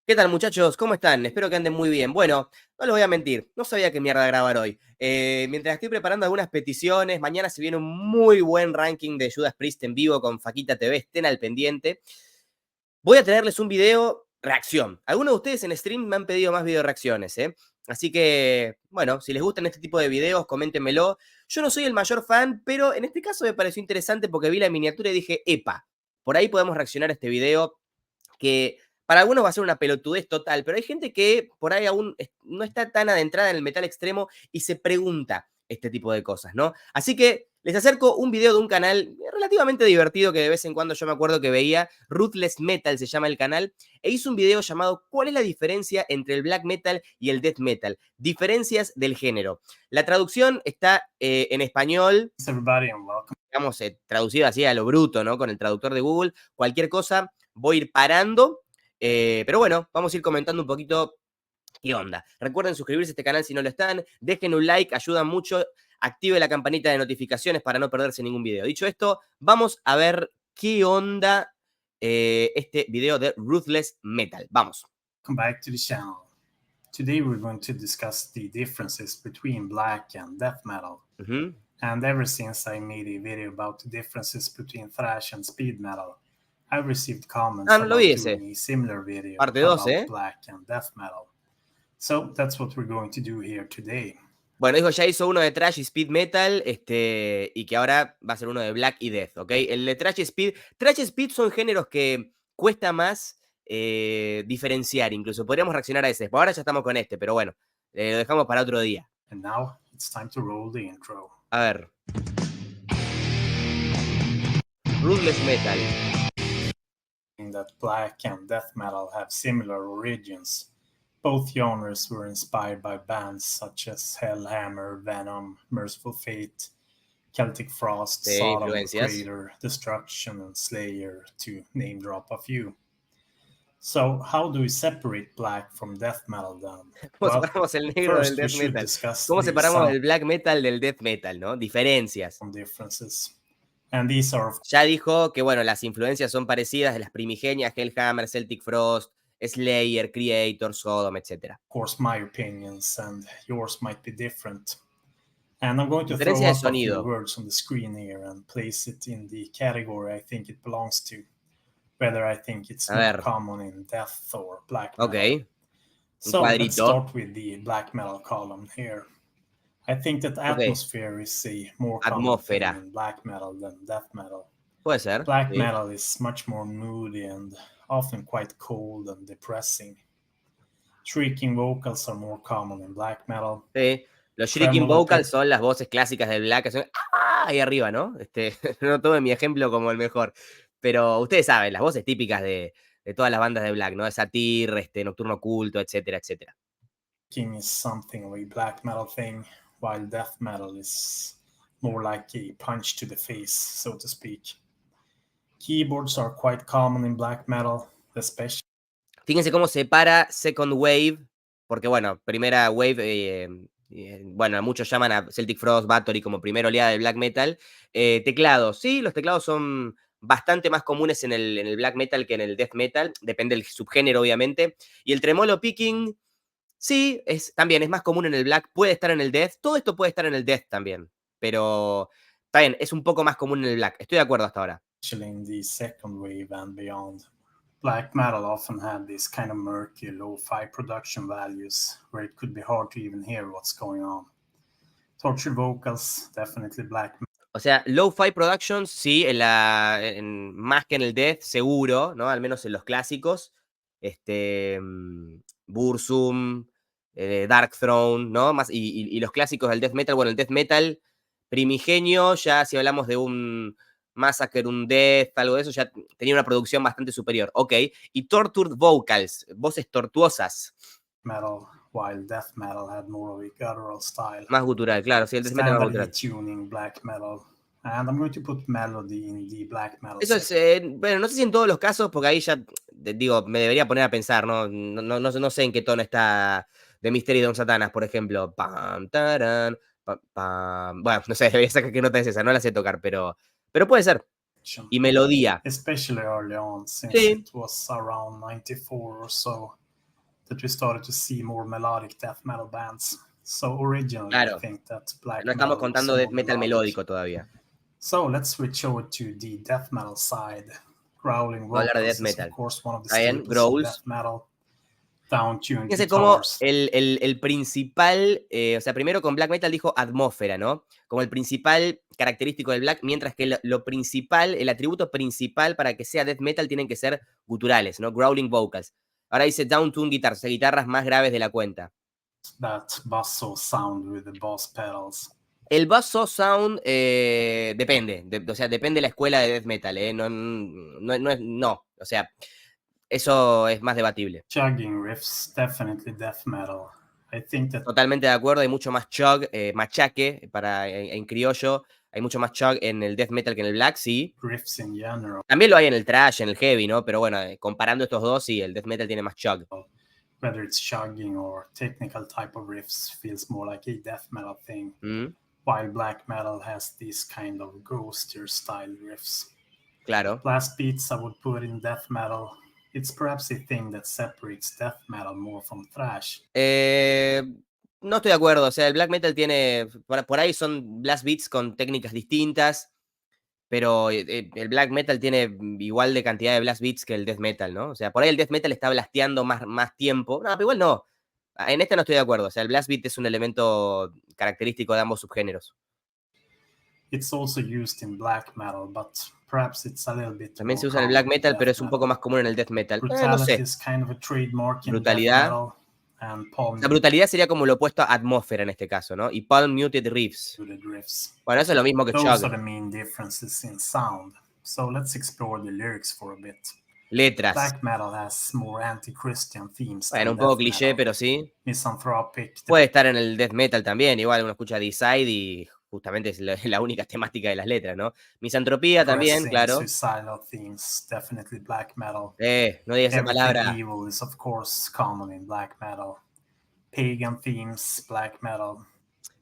¿Qué tal, muchachos? ¿Cómo están? Espero que anden muy bien. Bueno, no les voy a mentir, no sabía qué mierda grabar hoy. Mientras estoy preparando algunas peticiones, mañana se viene un muy buen ranking de Judas Priest en vivo con Faquita TV, estén al pendiente. Voy a traerles un video reacción. Algunos de ustedes en stream me han pedido más video reacciones, ¿eh? Así que, bueno, si les gustan este tipo de videos, coméntenmelo. Yo no soy el mayor fan, pero en este caso me pareció interesante porque vi la miniatura y dije, epa, por ahí podemos reaccionar a este video que para algunos va a ser una pelotudez total, pero hay gente que por ahí aún no está tan adentrada en el metal extremo y se pregunta este tipo de cosas, ¿no? Así que les acerco un video de un canal relativamente divertido que de vez en cuando yo me acuerdo que veía, Ruthless Metal se llama el canal, e hizo un video llamado ¿Cuál es la diferencia entre el black metal y el death metal? Diferencias del género. La traducción está en español, digamos, traducido así a lo bruto, ¿no? Con el traductor de Google, cualquier cosa voy a ir parando, pero bueno, vamos a ir comentando un poquito qué onda. Recuerden suscribirse a este canal si no lo están, dejen un like, ayuda mucho, active la campanita de notificaciones para no perderse ningún video. Dicho esto, vamos a ver qué onda este video de Ruthless Metal. Vamos. Welcome back to the channel. Today we're going to discuss the differences between black and death metal. And ever since I made a video about the differences between thrash and speed metal, I've received comments about doing a similar video about black and death metal. So that's what we're going to do here today. Bueno, dijo, ya hizo uno de thrash y speed metal, y que ahora va a ser uno de black y death, ¿ok? El de thrash y speed son géneros que cuesta más diferenciar, incluso podríamos reaccionar a ese. Por ahora ya estamos con este, pero bueno, lo dejamos para otro día. And now it's time to roll the intro. A ver. Ruthless Metal. That black and death metal have similar origins. Both genres were inspired by bands such as Hellhammer, Venom, Merciful Fate, Celtic Frost, Sodom, Crater, Destruction, and Slayer, to name drop a few. So, how do we separate black from death metal then? ¿Cómo separamos el negro del death metal? ¿Cómo separamos el black metal del death metal, no? Diferencias. And these are... Ya dijo que, bueno, las influencias son parecidas de las primigenias, Hellhammer, Celtic Frost, Slayer, Creator, Sodom, etc. Of course, my opinions and yours might be different. And I'm going to throw up a few words on the screen here and place it in the category I think it belongs to. Whether I think it's more common in death or black metal. Okay. So let's start with the black metal column here. I think that atmosphere is a more common thing in black metal than death metal. Puede ser. Black metal is much more moody and often quite cold and depressing. Shrieking vocals are more common in black metal. Sí. Los shrieking vocals son las voces clásicas del black, que son ahí arriba, ¿no? No tomen mi ejemplo como el mejor, pero ustedes saben, las voces típicas de todas las bandas de black, ¿no? Satyr, Nocturno Oculto, etcétera, etcétera. King is something of a black metal thing, while death metal is more like a punch to the face, so to speak. Keyboards are quite common in black metal, especially. Fíjense cómo separa Second Wave, porque bueno, primera wave, bueno, muchos llaman a Celtic Frost, Bathory como primera oleada del black metal. Teclados, sí, los teclados son bastante más comunes en el black metal que en el death metal, depende del subgénero obviamente. Y el tremolo picking, sí, también es más común en el black, puede estar en el death, todo esto puede estar en el death también, pero también es un poco más común en el black, estoy de acuerdo hasta ahora. In the second wave and beyond, black metal often had these kind of murky, lo-fi production values where it could be hard to even hear what's going on. Tortured vocals, definitely black metal. O sea, lo-fi productions, sí, más que en el death, seguro, ¿no? Al menos en los clásicos. Burzum, Dark Throne, ¿no? Más, y los clásicos del death metal. Bueno, el death metal primigenio, ya si hablamos de un Massacre, un death, algo de eso, ya tenía una producción bastante superior. Ok. Y tortured vocals, voces tortuosas. Metal, while death metal had more of a guttural style. Más gutural, claro, sí, el death metal más gutural. Tuning black metal. And I'm going to put melody in the black metal. Eso es, bueno, no sé si en todos los casos, porque ahí ya, digo, me debería poner a pensar, no sé en qué tono está de Mystery Don Satanas, por ejemplo. Pam, taran, pam, pam. Bueno, no sé, debería sacar qué nota es esa, no la sé tocar, pero puede ser. Y melodía. Especially early on, since it was around 94 or so. that we started to see more melodic death metal bands. So originally, Claro. I think that black No estamos metal was contando death more metal melodic. melódico todavía. So let's switch over to the death metal side. Growling Voy a hablar de vocals death is metal. of course one of the ¿Está bien? staples of Growls. death metal. Down-tuned Fíjense cómo guitars. el principal, o sea, primero con black metal dijo atmósfera, ¿no? Como el principal característico del black, mientras que lo principal, el atributo principal para que sea death metal tienen que ser guturales, ¿no? Growling vocals. Ahora dice down-tuned guitars, o sea, guitarras más graves de la cuenta. That buzzsaw sound with the boss pedals. El buzzsaw sound depende, o sea, depende de la escuela de death metal, no, o sea, eso es más debatible. Chugging riffs, definitely death metal. I think that Totalmente de acuerdo, hay mucho más chug, machaque en criollo, hay mucho más chug en el death metal que en el black, sí. riffs in general, También lo hay en el thrash, en el heavy, ¿no? Pero bueno, comparando estos dos, sí, el death metal tiene más chug. whether it's chugging or technical type of riffs, feels more like a death metal thing. While black metal has these kind of ghostier style riffs. Claro. Blast beats I would put in death metal. It's perhaps a thing that separates death metal more from thrash. No estoy de acuerdo, o sea, el black metal tiene, por ahí son blast beats con técnicas distintas, pero el black metal tiene igual de cantidad de blast beats que el death metal, ¿no? O sea, por ahí el death metal está blasteando más tiempo. No, pero igual no. En este no estoy de acuerdo, o sea, el blast beat es un elemento característico de ambos subgéneros. It's also used in black metal, but perhaps it's a little bit También more se usa en el common black in metal, death pero es un poco metal. más común en el death metal. No Brutality sé. is kind of a trademark in death Brutalidad. metal, and palm La brutalidad sería como lo opuesto a atmósfera en este caso, ¿no? Y palm muted riffs. riffs. Bueno, eso es lo mismo que Those chug. are the main differences in sound. So let's explore the lyrics for a bit. Letras. Black metal has more anti-Christian themes. Bueno, un poco cliché, pero sí. Misanthropic. Puede estar en el death metal también, igual uno escucha Decide y justamente es la única temática de las letras, ¿no? Misantropía también, claro. Suicidal themes, definitely black metal. No digas esa palabra. Evil is of course common in black metal. Pagan themes, black metal.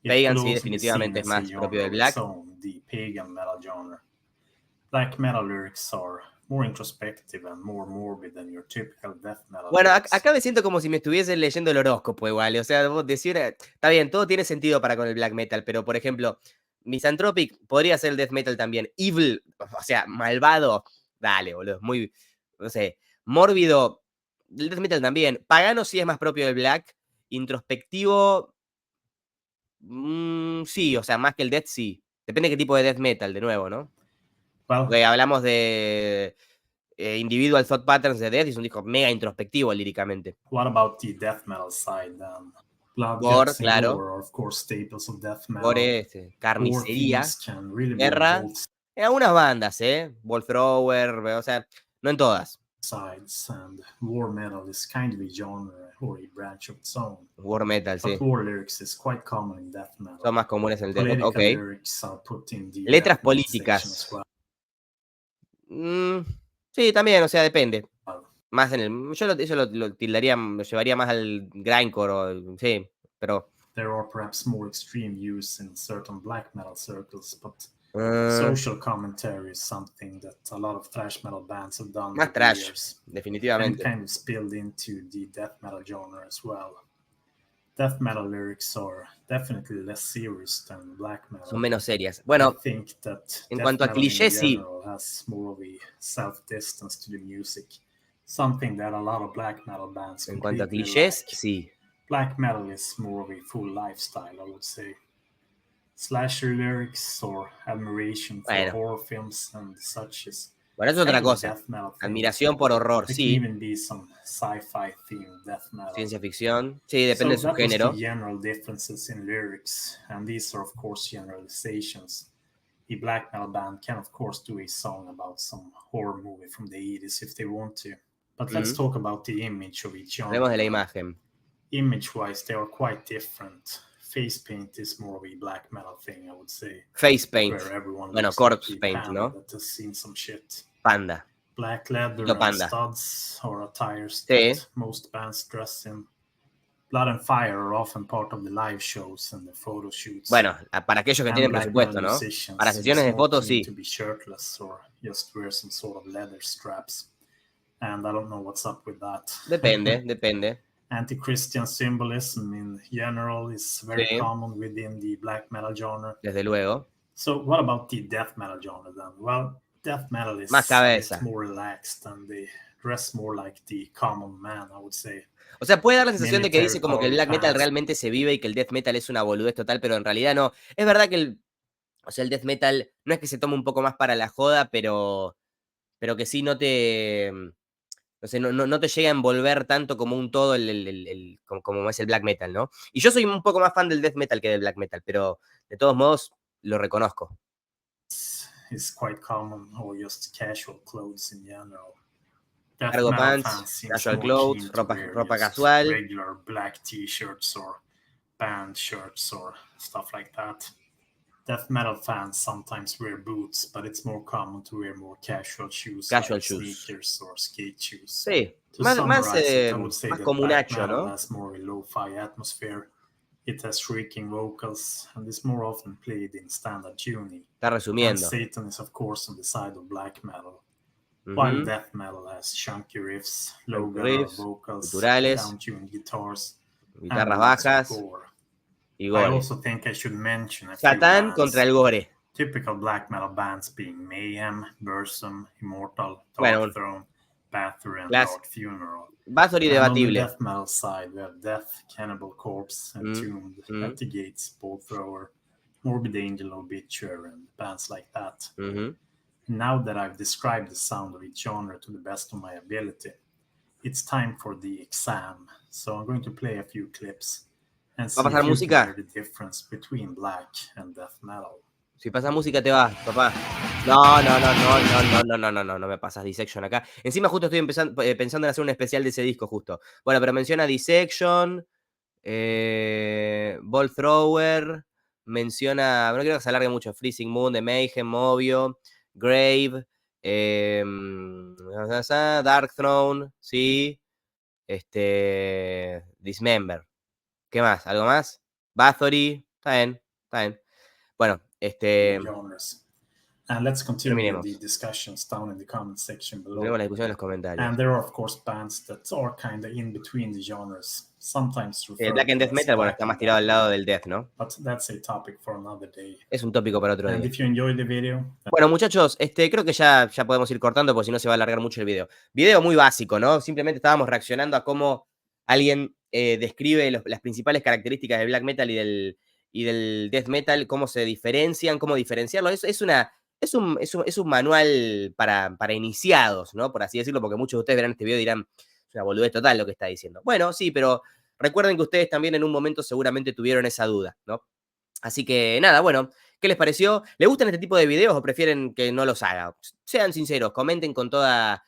Pagan sí, definitivamente es más propio del black. The pagan metal genre. Black metal lyrics are more introspective and more morbid than your typical death metal. Bueno, acá me siento como si me estuviese leyendo el horóscopo igual, o sea, vos decir, está bien, todo tiene sentido para con el black metal, pero por ejemplo, Misanthropic podría ser el death metal también. Evil, o sea, malvado, dale, boludo, muy, no sé, mórbido, el death metal también. Pagano sí es más propio del black, introspectivo, sí, o sea, más que el death sí. Depende de qué tipo de death metal, de nuevo, ¿no? Porque hablamos de Individual Thought Patterns de Death, y es un disco mega introspectivo líricamente. What about the death metal side? Blood, Gore, guts, claro. and gore are of course staples of death metal. Gore, carnicería, really guerra. En algunas bandas, Ball Thrower, o sea, no en todas. Sides, and war metal is kind of a genre or a branch of its own. War metal, sí. But war lyrics is quite common in death metal. Son más comunes en el death metal, ok. Lyrics are put in the letras políticas. Sí, también, o sea, depende. Más en el. Yo eso lo tildaría, lo llevaría más al grindcore, sí, pero. There are perhaps more extreme use in certain black metal circles, but social commentary is something that a lot of thrash metal bands have done. Más thrash, definitivamente. And kind of spilled into the death metal genre as well. Death metal lyrics are definitely less serious than black metal. Son menos serias. Bueno, en cuanto a clichés, sí. Has more of a self-distance to the music. Something that a lot of black metal bands. En cuanto a clichés, sí. Black metal is more of a full lifestyle, I would say. Slasher lyrics or admiration for horror films and such is. Bueno, eso es otra cosa. Admiración por horror, sí. Even be some sci-fi themed death metal. Ciencia ficción, sí, depende de su género. The general differences in lyrics, and these are of course generalizations. A black metal band can of course do a song about some horror movie from the 80s if they want to. But let's talk about the image of each genre. Hablemos de la imagen. Image-wise, they are quite different. Face paint is more of a black metal thing, I would say. Face paint. Bueno, corpse paint, ¿no? That has seen some shit. Panda. Black leather and studs or attires that most bands dress in. Blood and Fire are often part of the live shows and the photo shoots. Bueno, para aquellos que tienen presupuesto, ¿no? Para sesiones de fotos, sí. To be shirtless or just wear some sort of leather straps. And I don't know what's up with that. Depende. Anti-Christian symbolism in general is very Sí, common within the black metal genre. desde luego. So what about the death metal genre then? Well, death metal Más is a bit cabeza. more relaxed and they dress more like the common man, I would say. O sea, puede dar la sensación de que Military dice como que el party black metal pants. realmente se vive y que el death metal es una boludez total, pero en realidad no. Es verdad que o sea, el death metal no es que se tome un poco más para la joda, pero que sí no te, no sé, no te llega a envolver tanto como un todo como es el black metal, ¿no? Y yo soy un poco más fan del death metal que del black metal, pero de todos modos lo reconozco. Is quite common, or just casual clothes in general. Death Cargo metal pants, fans seems casual more clothes, keen to wear ropa just casual. regular black t-shirts or band shirts or stuff like that. Death metal fans sometimes wear boots, but it's more common to wear more casual shoes Casual like shoes. sneakers or skate shoes. Sí, To más, summarize it, I would say más that black comunacho, metal ¿no? has more a lo-fi atmosphere. It has shrieking vocals and is more often played in standard tuning. Está And resumiendo. Satan is of course on the side of black metal, Ujú. while death metal has chunky riffs, low guitar Riffs, vocals, guturales, down-tuned guitars, guitarras and lots of bajas gore. y I gore. also think I should mention a few Satán contra bands. el gore. Typical black metal bands being Mayhem, Burzum, Immortal, Bueno, Dark Throne, Bathory, and Class- Dark Funeral. Bathory And on the debatible. death metal side, we have Death, Cannibal Corpse, Entombed, At the Gates, Bolt Thrower, Morbid Angel, Obituary, and bands like that. Ujú. Now that I've described the sound of each genre to the best of my ability, it's time for the exam. So I'm going to play a few clips and see ¿Va a pasar if you can música? hear the difference between black and death metal. Si pasa música te vas, papá. No me pasas Dissection acá. Encima justo estoy pensando en hacer un especial de ese disco justo. Bueno, pero menciona Dissection, Ball Thrower, menciona, no quiero que se alargue mucho, Freezing Moon, de Mayhem, obvio, Grave, Dark Throne, sí, Dismember. ¿Qué más? ¿Algo más? Bathory, está bien, está bien. Bueno, Genres. And let's continue terminemos. the discussions down in the comment section below. Tenemos la discusión en los comentarios. And there are, of course, bands that are kind of in between the genres, sometimes El referred Black and to Death as Metal, bueno, black está más and tirado al death lado metal. del Death, ¿no? But that's a topic for another day. Es un tópico para otro And día. if you enjoyed the video, Bueno, muchachos, creo que ya podemos ir cortando porque si no se va a alargar mucho el video. Video muy básico, ¿no? Simplemente estábamos reaccionando a cómo alguien describe las principales características del black metal y del death metal, cómo se diferencian, cómo diferenciarlo. Es un manual para iniciados, ¿no? Por así decirlo, porque muchos de ustedes verán este video y dirán, es una boludez total lo que está diciendo. Bueno, sí, pero recuerden que ustedes también en un momento seguramente tuvieron esa duda, ¿no? Así que nada, bueno, ¿qué les pareció? ¿Les gustan este tipo de videos o prefieren que no los haga? Sean sinceros, comenten con toda,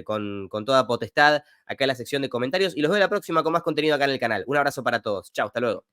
con toda potestad acá en la sección de comentarios y los veo la próxima con más contenido acá en el canal. Un abrazo para todos. Chao, hasta luego.